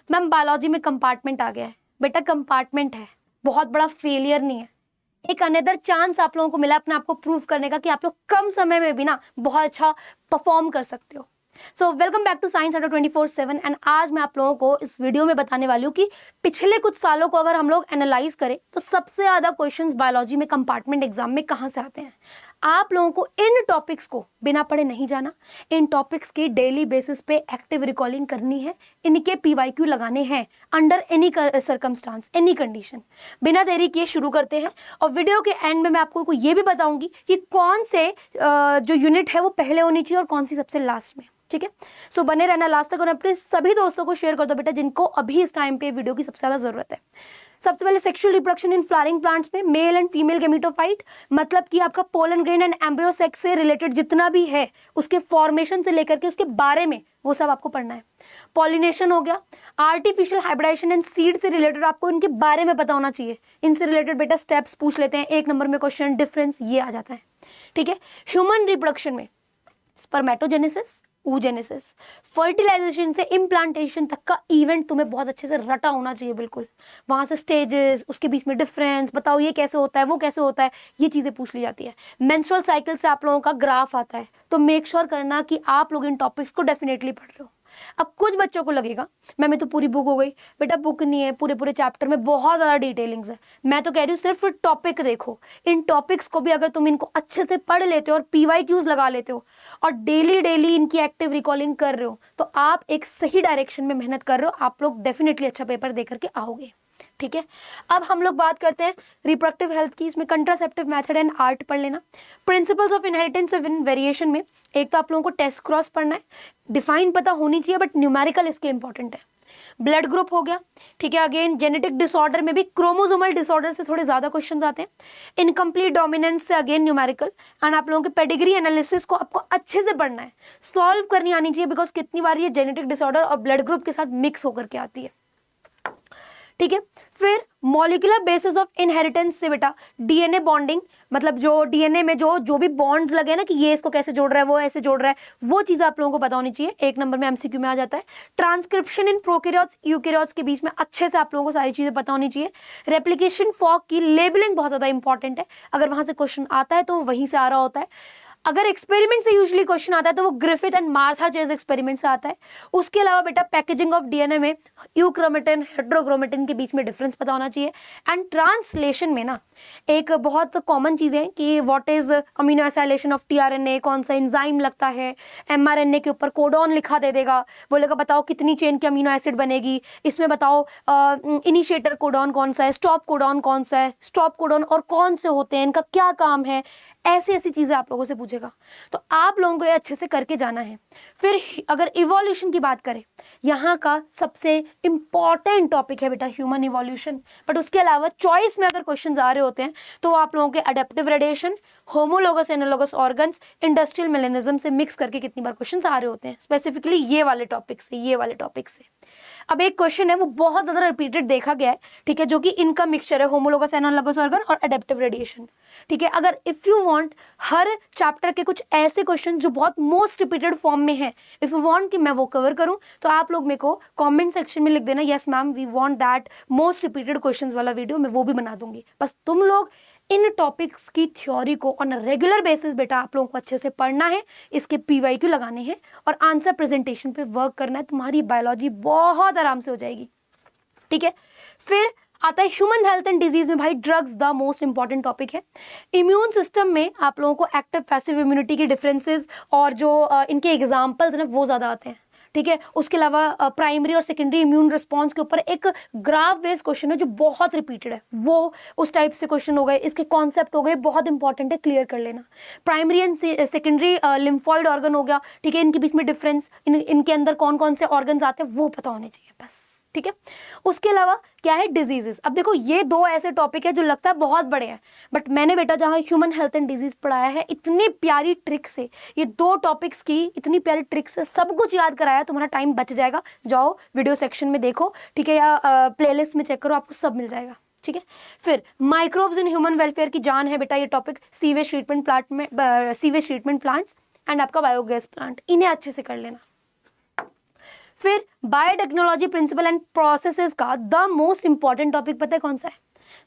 Ma'am biology में compartment आ गया है। बेटा कंपार्टमेंट है, बहुत बड़ा फेलियर नहीं है, एक अनदर चांस आप लोगों को मिला अपने आप को प्रूव करने का कि आप लोग कम समय में भी ना बहुत अच्छा परफॉर्म कर सकते हो। So welcome back to science Adda 24/7 and आज मैं आप लोगों को इस वीडियो में बताने वाली हूँ कि पिछले कुछ सालों को अगर हम लोग एनालाइज करें तो सबसे ज़्यादा क्वेश्चंस बायोलॉजी में कंपार्टमेंट एग्जाम में कहाँ से आते हैं। आप लोगों को इन टॉपिक्स को बिना पढ़े नहीं जाना, इन टॉपिक्स की डेली बेसिस पे एक्टिव रिकॉलिंग करनी है, इनके PYQ लगाने हैं under any circumstance, any condition. बिना देरी किए शुरू करते हैं और वीडियो के एंड में मैं आपको ये भी बताऊंगी कि कौन से जो यूनिट है वो पहले होनी चाहिए और कौन सी सबसे लास्ट में। ठीक है, सो बने रहना लास्ट तक और अपने सभी दोस्तों को शेयर कर दो बेटा जिनको अभी इस टाइम पे वीडियो की सबसे ज़्यादा ज़रूरत है। सबसे पहले sexual reproduction in flowering plants में मेल एंड फीमेल गेमेटोफाइट, मतलब कि आपका pollen grain and embryo sex से रिलेटेड जितना भी है उसके फॉर्मेशन से लेकर के उसके बारे में वो सब आपको पढ़ना है। पॉलिनेशन हो गया, आर्टिफिशियल हाइब्रिडाइजेशन एंड सीड से रिलेटेड आपको इनके बारे में पता होना चाहिए। इनसे रिलेटेड बेटा स्टेप्स पूछ लेते हैं, 1 नंबर में क्वेश्चन डिफरेंस ये आ जाता है। ठीक है, ह्यूमन रिप्रोडक्शन में स्पर्मेटोजेनेसिस, oogenesis, फर्टिलाइजेशन से इम्प्लांटेशन तक का इवेंट तुम्हें बहुत अच्छे से रटा होना चाहिए। बिल्कुल वहाँ से स्टेजेस, उसके बीच में डिफरेंस, बताओ ये कैसे होता है, वो कैसे होता है, ये चीज़ें पूछ ली जाती है। मेंस्ट्रुअल साइकिल से आप लोगों का ग्राफ आता है, तो मेक श्योर करना कि आप लोग इन टॉपिक्स को डेफिनेटली पढ़ रहे हो। अब कुछ बच्चों को लगेगा मैम ये तो पूरी बुक हो गई। बेटा बुक नहीं है, पूरे चैप्टर में बहुत ज़्यादा डिटेलिंग्स है। मैं तो कह रही हूँ सिर्फ टॉपिक देखो। इन टॉपिक्स को भी अगर तुम इनको अच्छे से पढ़ लेते हो और PYQs लगा लेते हो और डेली इनकी एक्टिव रिकॉलिंग कर रहे हो तो आप एक सही डायरेक्शन में मेहनत कर रहे हो, आप लोग डेफिनेटली अच्छा पेपर दे करके आओगे। ठीक है, अब हम लोग बात करते हैं रिप्रोडक्टिव हेल्थ की। इसमें कंट्रासेप्टिव मेथड एंड आर्ट पढ़ लेना। Principles of inheritance in variation में एक तो आप लोगों को टेस्ट क्रॉस पढ़ना है, डिफाइन पता होनी चाहिए बट न्यूमेरिकल इसके इंपॉर्टेंट है। ब्लड ग्रुप हो गया। ठीक है, अगेन जेनेटिक डिसऑर्डर में भी क्रोमोसोमल डिसऑर्डर से थोड़े ज्यादा क्वेश्चंस आते हैं। इनकम्प्लीट डोमिनेंस से अगेन न्यूमेरिकल एंड आप लोगों के पेडिग्री एनालिसिस को आपको अच्छे से पढ़ना है, सॉल्व करनी आनी चाहिए बिकॉज कितनी बार ये जेनेटिक डिसऑर्डर और ब्लड ग्रुप के साथ मिक्स होकर के आती है। ठीक है, फिर मॉलिक्यूलर बेसिस ऑफ इनहेरिटेंस से बेटा DNA बॉन्डिंग, मतलब जो DNA में जो भी बॉन्ड्स लगे ना कि ये इसको कैसे जोड़ रहा है, वो ऐसे जोड़ रहा है, वो चीज़ आप लोगों को पता होनी चाहिए। 1 नंबर में MCQ में आ जाता है। ट्रांसक्रिप्शन इन प्रोकैरियोट्स यूकैरियोट्स के बीच में अच्छे से आप लोगों को सारी चीज़ें पता होनी चाहिए। रेप्लिकेशन फॉर्क की लेबलिंग बहुत ज़्यादा इंपॉर्टेंट है, अगर वहाँ से क्वेश्चन आता है तो वहीं से आ रहा होता है। अगर एक्सपेरिमेंट से यूजुअली क्वेश्चन आता है तो वो Griffith and Martha chase experiment से आता है। उसके अलावा बेटा पैकेजिंग ऑफ DNA में यूक्रोमेटिन हेट्रोक्रोमेटिन के बीच में डिफरेंस पता होना चाहिए। एंड ट्रांसलेशन में ना एक बहुत कॉमन चीज़ है कि what is amino acylation of tRNA, कौन सा एंजाइम लगता है। mRNA के ऊपर कोडॉन लिखा दे देगा, बोलेगा बताओ कितनी चेन की अमीनो एसिड बनेगी, इसमें बताओ इनिशिएटर कोडॉन कौन सा है, स्टॉप कोडॉन कौन सा है, स्टॉप कोडॉन और कौन से होते हैं, इनका क्या काम है, ऐसी चीज़ें आप लोगों से पूछेगा। तो आप लोगों को ये अच्छे से करके जाना है। फिर अगर इवोल्यूशन की बात करें, यहाँ का सबसे इंपॉर्टेंट टॉपिक है बेटा ह्यूमन इवोल्यूशन। बट उसके अलावा चॉइस में अगर क्वेश्चंस आ रहे होते हैं तो आप लोगों के adaptive radiation, homologous analogous organs, industrial melanism से मिक्स करके कितनी बार क्वेश्चंस आ रहे होते हैं, स्पेसिफिकली ये वाले टॉपिक से। अब एक क्वेश्चन है वो बहुत ज़्यादा रिपीटेड देखा गया है, ठीक है, जो कि इनका मिक्सचर है, होमोलोगस एनालोगस ऑर्गन और अडेप्टिव रेडिएशन। ठीक है, अगर if you want her chapter के कुछ ऐसे क्वेश्चन जो बहुत मोस्ट रिपीटेड फॉर्म में है, इफ़ यू वांट कि मैं वो कवर करूं तो आप लोग मेरे को कमेंट सेक्शन में लिख देना, yes ma'am we want that most repeated questions वाला वीडियो, मैं वो भी बना दूंगी। बस तुम लोग इन टॉपिक्स की थ्योरी को ऑन रेगुलर बेसिस बेटा आप लोगों को अच्छे से पढ़ना है, इसके PYQ लगाने हैं और आंसर प्रेजेंटेशन पे वर्क करना है, तुम्हारी बायोलॉजी बहुत आराम से हो जाएगी। ठीक है, फिर आता है ह्यूमन हेल्थ एंड डिजीज में भाई drugs the most important topic है। इम्यून सिस्टम में आप लोगों को एक्टिव पैसिव इम्यूनिटी के डिफरेंसेस और जो इनके एग्जाम्पल्स हैं वो ज़्यादा आते हैं। ठीक है, उसके अलावा प्राइमरी और सेकेंडरी इम्यून रिस्पॉन्स के ऊपर एक ग्राफ बेस्ड क्वेश्चन है जो बहुत रिपीटेड है, वो उस टाइप से क्वेश्चन हो गए, इसके कॉन्सेप्ट हो गए, बहुत इंपॉर्टेंट है, क्लियर कर लेना। Primary and secondary lymphoid organ हो गया, ठीक है, इनके बीच में डिफरेंस, इनके अंदर कौन कौन से ऑर्गन्स आते हैं वो पता होने चाहिए बस। ठीक है, उसके अलावा क्या है डिजीजेस। अब देखो ये 2 ऐसे टॉपिक है जो लगता है बहुत बड़े हैं, बट मैंने बेटा जहाँ ह्यूमन हेल्थ एंड डिजीज पढ़ाया है इतनी प्यारी ट्रिक से, ये 2 टॉपिक्स की इतनी प्यारी ट्रिक से सब कुछ याद कराया, तुम्हारा टाइम बच जाएगा। जाओ वीडियो सेक्शन में देखो, ठीक है, या प्लेलिस्ट में चेक करो, आपको सब मिल जाएगा। ठीक है, फिर माइक्रोब्स इन ह्यूमन वेलफेयर की जान है बेटा ये topic, sewage treatment plants and आपका बायोगैस प्लांट, इन्हें अच्छे से कर लेना। फिर बायोटेक्नोलॉजी प्रिंसिपल एंड प्रोसेसेस का द मोस्ट इंपॉर्टेंट टॉपिक पता है कौन सा है?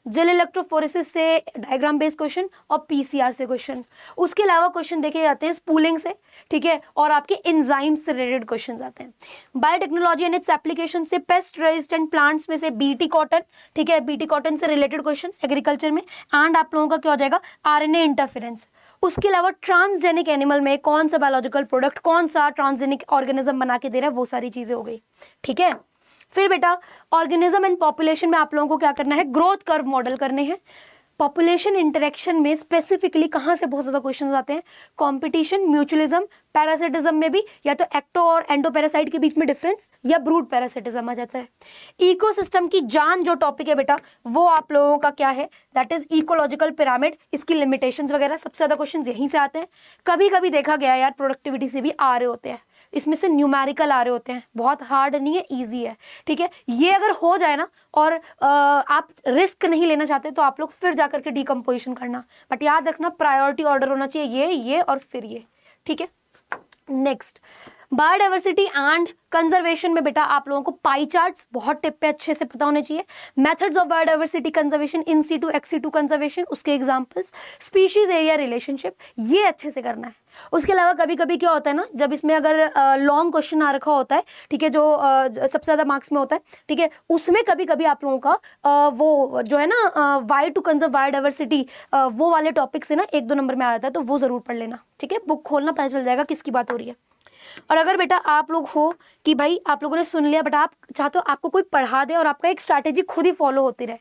जेल इलेक्ट्रोफोरेसिस से डायग्राम बेस्ड क्वेश्चन और पीसीआर से क्वेश्चन। उसके अलावा क्वेश्चन देखे जाते हैं स्पूलिंग से, ठीक है, और आपके एंजाइम से रिलेटेड क्वेश्चन आते हैं। बायोटेक्नोलॉजी एंड इट्स एप्लीकेशन से पेस्ट रेजिस्टेंट प्लांट्स में से बीटी कॉटन, ठीक है, बीटी कॉटन से रिलेटेड क्वेश्चन एग्रीकल्चर में। एंड आप लोगों का क्या हो जाएगा? RNA interference. उसके अलावा ट्रांसजेनिक एनिमल में कौन सा बायोलॉजिकल प्रोडक्ट कौन सा ट्रांसजेनिक ऑर्गेनिज्म बना के दे रहा है, वो सारी चीजें हो गई, ठीक है। फिर बेटा ऑर्गेनिज्म एंड पॉपुलेशन में आप लोगों को क्या करना है? ग्रोथ कर्व मॉडल करने हैं। पॉपुलेशन इंटरेक्शन में स्पेसिफिकली कहाँ से बहुत ज़्यादा क्वेश्चंस आते हैं? कंपटीशन, म्यूचुअलिज्म, पैरासिटिज्म में भी या तो एक्टो और एंडोपैरासाइट के बीच में डिफरेंस या ब्रूड पैरासिटिज्म आ जाता है। इकोसिस्टम की जान जो टॉपिक है बेटा वो आप लोगों का क्या है? That is ecological pyramid. इसकी लिमिटेशंस वगैरह सबसे ज़्यादा क्वेश्चन यहीं से आते हैं। कभी कभी देखा गया यार प्रोडक्टिविटी से भी आ रहे होते हैं, इसमें से न्यूमेरिकल आ रहे होते हैं, बहुत हार्ड नहीं है, ईजी है, ठीक है। ये अगर हो जाए ना और आप रिस्क नहीं लेना चाहते तो आप लोग फिर जाकर के डीकम्पोजिशन करना, बट याद रखना प्रायोरिटी ऑर्डर होना चाहिए ये और फिर ये, ठीक है। नेक्स्ट बायोडाइवर्सिटी एंड कंजर्वेशन में बेटा आप लोगों को पाई चार्ट्स बहुत टिप पे अच्छे से पता होने चाहिए। Methods of biodiversity conservation, in situ ex situ conservation, उसके एग्जांपल्स, स्पीशीज एरिया रिलेशनशिप, ये अच्छे से करना है। उसके अलावा कभी कभी क्या होता है ना, जब इसमें अगर लॉन्ग क्वेश्चन आ रखा होता है, ठीक है, जो सबसे ज़्यादा मार्क्स में होता है, ठीक है, उसमें कभी कभी आप लोगों का वो जो है ना वाई टू कंजर्व बायोडाइवर्सिटी, वो वाले टॉपिक से ना 1-2 नंबर में आ जाता है, तो वो ज़रूर पढ़ लेना, ठीक है। बुक खोलना पता चल जाएगा किसकी बात हो रही है। और अगर बेटा आप लोग हो कि भाई आप लोगों ने सुन लिया बट आप चाहते हो आपको कोई पढ़ा दे और आपका एक स्ट्रैटेजी खुद ही फॉलो होती रहे,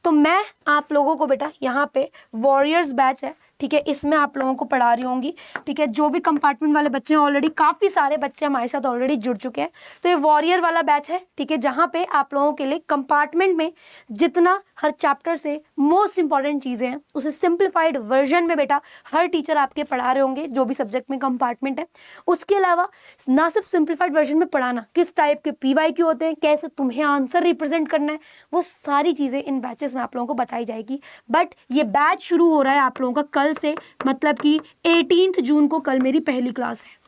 तो मैं आप लोगों को बेटा यहाँ पे वॉरियर्स बैच है, ठीक है, इसमें आप लोगों को पढ़ा रही होंगी, ठीक है। जो भी कंपार्टमेंट वाले बच्चे हैं, ऑलरेडी काफ़ी सारे बच्चे हमारे साथ ऑलरेडी जुड़ चुके हैं, तो ये वॉरियर वाला बैच है, ठीक है, जहाँ पे आप लोगों के लिए कंपार्टमेंट में जितना हर चैप्टर से मोस्ट इंपॉर्टेंट चीज़ें हैं उसे सिंप्लीफाइड वर्जन में बेटा हर टीचर आपके पढ़ा रहे होंगे जो भी सब्जेक्ट में कंपार्टमेंट है। उसके अलावा ना सिर्फ सिंप्लीफाइड वर्जन में पढ़ाना, किस टाइप के PYQ होते हैं, कैसे तुम्हें आंसर रिप्रेजेंट करना है, वो सारी चीज़ें इन बैचेस में आप लोगों को बताई जाएगी। बट ये बैच शुरू हो रहा है आप लोगों का कल से, मतलब कि 18 जून को कल मेरी पहली क्लास है,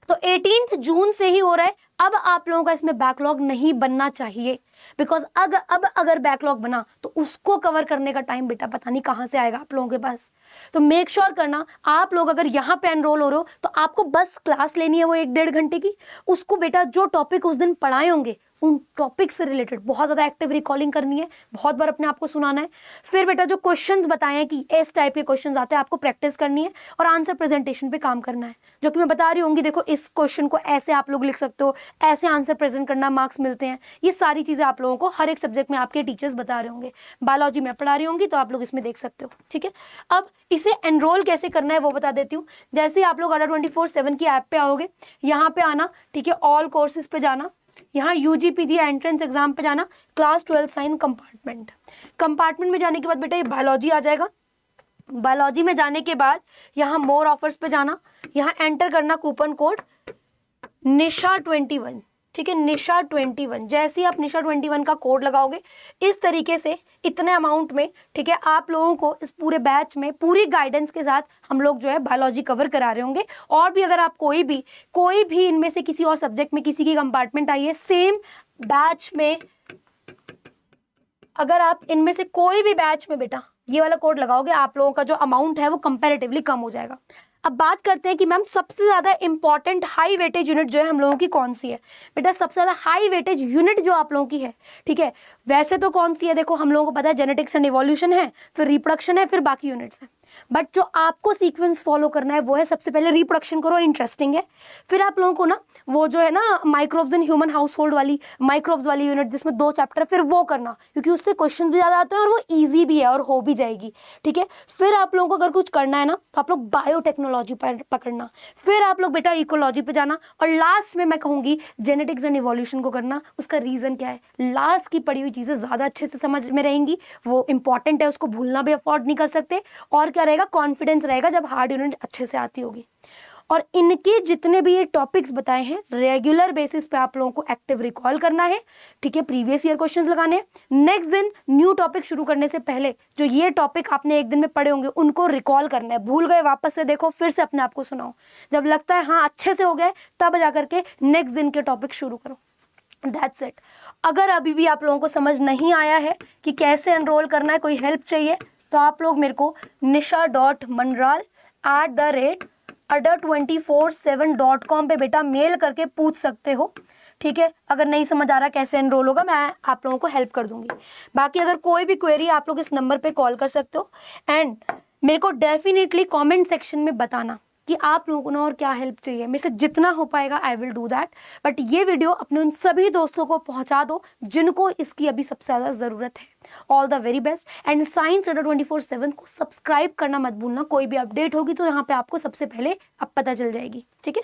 तो 18 जून से ही हो रहा है। अब आप लोगों का इसमें बैकलॉग नहीं बनना चाहिए, बिकॉज अब अगर बैकलॉग बना तो उसको कवर करने का टाइम बेटा पता नहीं कहाँ से आएगा आप लोगों के पास। तो मेक श्योर करना आप लोग अगर यहाँ पे एनरोल हो रहे हो तो आपको बस क्लास लेनी है वो 1-1.5 घंटे की। उसको बेटा जो टॉपिक उस दिन पढ़ाए होंगे उन टॉपिक से रिलेटेड बहुत ज़्यादा एक्टिव रिकॉलिंग करनी है, बहुत बार अपने आप को सुनाना है। फिर बेटा जो क्वेश्चंस बताए हैं कि इस टाइप के क्वेश्चंस आते हैं, आपको प्रैक्टिस करनी है और आंसर प्रेजेंटेशन पे काम करना है, जो कि मैं बता रही होंगी। देखो इस क्वेश्चन को ऐसे आप लोग लिख सकते हो, ऐसे आंसर प्रेजेंट करना, मार्क्स मिलते हैं। ये सारी चीज़ें आप लोगों को हर एक सब्जेक्ट में आपके टीचर्स बता रहे होंगे। बायोलॉजी में पढ़ा रही होंगी तो आप लोग इसमें देख सकते हो, ठीक है। अब इसे एनरोल कैसे करना है वो बता देती हूँ। जैसे ही आप लोग अडा 24/7 की ऐप पे आओगे, यहाँ पे आना, ठीक है, ऑल कोर्सेज पे जाना, यहाँ UGPG एंट्रेंस एग्जाम पे जाना, क्लास 12 साइंस कंपार्टमेंट में जाने के बाद बेटा ये बायोलॉजी आ जाएगा। बायोलॉजी में जाने के बाद यहाँ मोर ऑफर्स पे जाना, यहाँ एंटर करना कूपन कोड निशा 21, ठीक है, निशा 21। जैसे ही आप निशा 21 का कोड लगाओगे, इस तरीके से इतने अमाउंट में, ठीक है, आप लोगों को इस पूरे बैच में पूरी गाइडेंस के साथ हम लोग जो है बायोलॉजी कवर करा रहे होंगे। और भी अगर आप कोई भी इनमें से किसी और सब्जेक्ट में किसी की कंपार्टमेंट आई है सेम बैच में, अगर आप इनमें से कोई भी बैच में बेटा ये वाला कोड लगाओगे, आप लोगों का जो अमाउंट है वो कंपैरेटिवली कम हो जाएगा। अब बात करते हैं कि मैम सबसे ज़्यादा इंपॉर्टेंट हाई वेटेज यूनिट जो है हम लोगों की कौन सी है। बेटा सबसे ज़्यादा हाई वेटेज यूनिट जो आप लोगों की है, ठीक है, वैसे तो कौन सी है, देखो हम लोगों को पता है जेनेटिक्स एंड इवोल्यूशन है, फिर रिप्रोडक्शन है, फिर बाकी यूनिट्स हैं। बट जो आपको सीक्वेंस फॉलो करना है वो है सबसे पहले रिप्रोडक्शन करो, इंटरेस्टिंग है। फिर आप लोगों को ना वो जो है ना microbes in human house hold वाली माइक्रोब्स वाली यूनिट जिसमें 2 चैप्टर, फिर वो करना, क्योंकि उससे क्वेश्चन भी ज़्यादा आते हैं और वो ईजी भी है और हो भी जाएगी, ठीक है। फिर आप लोगों को अगर कुछ करना है ना तो आप लोग बायोटेक्नोलॉजी पकड़ना, फिर आप लोग बेटा इकोलॉजी पे जाना, और लास्ट में मैं कहूँगी जेनेटिक्स एंड इवोल्यूशन को करना। उसका रीज़न क्या है, लास्ट की पढ़ी हुई चीज़ें ज़्यादा अच्छे से समझ में रहेंगी, वो इंपॉर्टेंट है, उसको भूलना भी अफोर्ड नहीं कर सकते। और क्या रहेगा, कॉन्फिडेंस रहेगा जब हार्ड यूनिट अच्छे से आती होगी। और इनके जितने भी ये टॉपिक्स बताए हैं रेगुलर बेसिस पे आप लोगों को एक्टिव रिकॉल करना है, ठीक है। प्रीवियस ईयर क्वेश्चंस लगाने हैं। नेक्स्ट दिन न्यू टॉपिक शुरू करने से पहले जो ये टॉपिक आपने एक दिन में पढ़े होंगे उनको रिकॉल करना है। भूल गए वापस से देखो, फिर से अपने आप को सुनाओ। जब लगता है हाँ अच्छे से हो गए तब जा करके नेक्स्ट दिन के टॉपिक शुरू करो। That's it. अगर अभी भी आप लोगों को समझ नहीं आया है कि कैसे एनरोल करना है, कोई हेल्प चाहिए, तो आप लोग मेरे को nisha.mandral@ada247.com पे बेटा मेल करके पूछ सकते हो, ठीक है। अगर नहीं समझ आ रहा कैसे एनरोल होगा, मैं आप लोगों को हेल्प कर दूंगी। बाकी अगर कोई भी क्वेरी आप लोग इस नंबर पे कॉल कर सकते हो। एंड मेरे को डेफिनेटली कमेंट सेक्शन में बताना कि आप लोगों को ना और क्या हेल्प चाहिए। मेरे से जितना हो पाएगा I will do that. But ये वीडियो अपने उन सभी दोस्तों को पहुंचा दो जिनको इसकी अभी सबसे ज़्यादा ज़रूरत है। All the very best. And science Adda 24/7 को सब्सक्राइब करना मत भूलना। कोई भी अपडेट होगी तो यहाँ पे आपको सबसे पहले अब पता चल जाएगी, ठीक है।